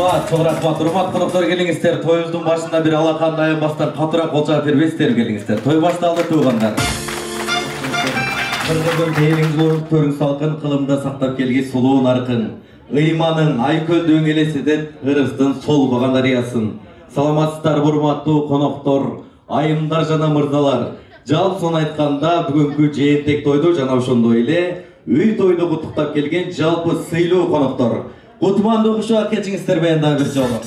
Çok rahmat, hurmat konuklar gelingizler. Toyuzdun başında bir alakanda ayanbastан katırak kolça terbiyesizler gelingizler. Toy baştaldı tuğganlar. Kırgыздın teйлin törün salkın kılımda saktap kelge suluğun arkın. Ыйманын айкөлдөң элесиден Кыргыздын сол баган дарыясын. Саламатсыздар урматтуу коноктор, айымдар жана мырзалар. Жалпысын айтканда бүгүнкү жээнтек тойду жана ошондой эле үй тойду куттуктап келген жалпы сыйлуу коноктор. Кутмандуу кушак кетиңиздер менен дагы бир жолу.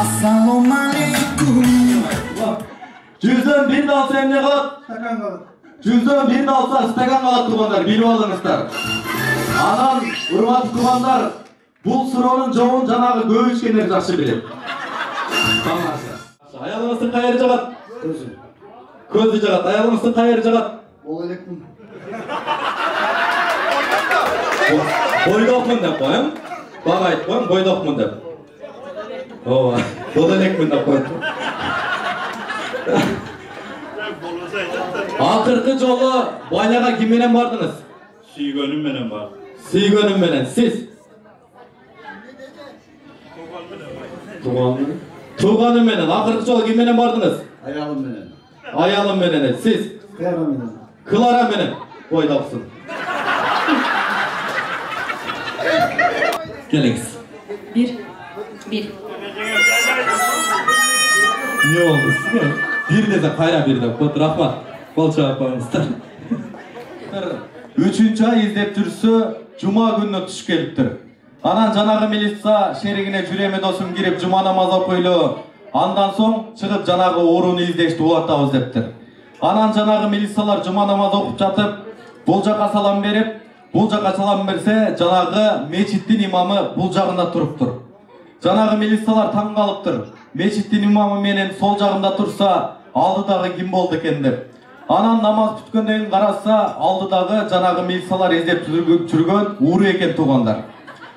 Ассалому алейкум. Жүздөн бир алса эмне калат? Стакан калат. Жүздөн бир алса стакан калат туугандар, билип алыңыздар. Анан урматтуу туугандар, бул суроонун жообун жанагы көп ичкендер жакшы билет. Аялыңыздын кайеры жагат? Көзү жагат. Аялыңыздын кайеры жагат? Бол элекмин. Бойдокмун деп коем. Бага айтып коем, бойдокмун деп. Ооба, бол элекмин деп коет. Акыркы жолу байляга ким менен бардыңыз? Сүйгөнүм менен бар. Сүйгөнүм менен. Сиз? Туғаным менен. Акыркы жолу ким менен бардыңыз? Аялым менен. Аялым менен. Сиз? Клара менен. Клара менен. Бойдоксун. Келиңиз. Bir. Не болду сизге? Бир десе кайра бир деп коет. Рахмат. Кол чаап коюңуздар. 3-чү ай издеп жүрсө, жума күнүнө түш келиптир. Анан жанагы милиция шеригине жүреме досум кирип жума намаз окуйлу. Андан соң чыгып жанагы ооруну издешти улатабыз дептир. Анан жанагы милициялар жума намаз окуп жатып, бул жака салам берип, бул жака салам берсе, жанагы мечиттин имамы бул жагында туруптур. Жанагы милициялар таң калыптыр. Мечиттин имамы менен сол жагында турса, алдыдагы ким болду экен деп. Анан намаз бүткөндөн кийин караса, алдыдагы жанагы милициялар издеп жүргөн ууру экен туугандар.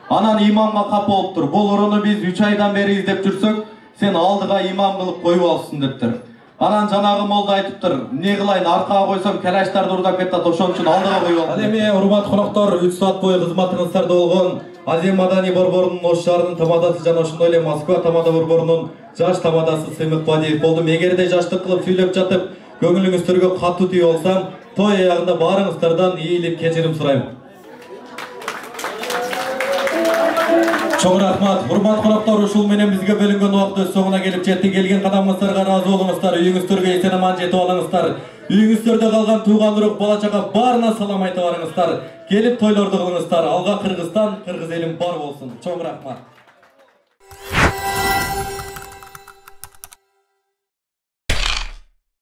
Анан имамга кап болуптур. Бул ооруну биз 3 айдан бери издеп жүрсөк, сен алдыга имам кылып коюп алсын дептир. Анан жанагы молда айтыптыр, эмне кылайын, аркага койсом калаштарды урдап кетет, ошон үчүн алдыга коюп ал. Ал эми урматтуу коноктор, 3 саат бою кызматыңыздарда болгон Азия Маданий борборунун Ош шаарынын тамадасы жана ошондой эле Москва тамада борборунун жаш тамадасы Сыймык Бадиев болдум. Эгерде жаштык кылып сүйлөп жатып, көңүлүңүздөргө катуу тийип алсам, той аягында баарыңыздардан ийилип кечирим сурайм. Чоң рахмат. Урматтуу коноктор, ушул менен бизге бөлүнгөн убакыт өз соңуна келип жетти. Келген кадамыңыздарга ыраазы болуңуздар, үйүңүздөргө эсен аман жетип алыңыздар. Үйүңүздөрдө калган тууган урук бала чага баарына салам айтып барыңыздар. Келип тойлорду кылыңыздар. Алга Кыргызстан, кыргыз элим бар болсун. Чоң рахмат.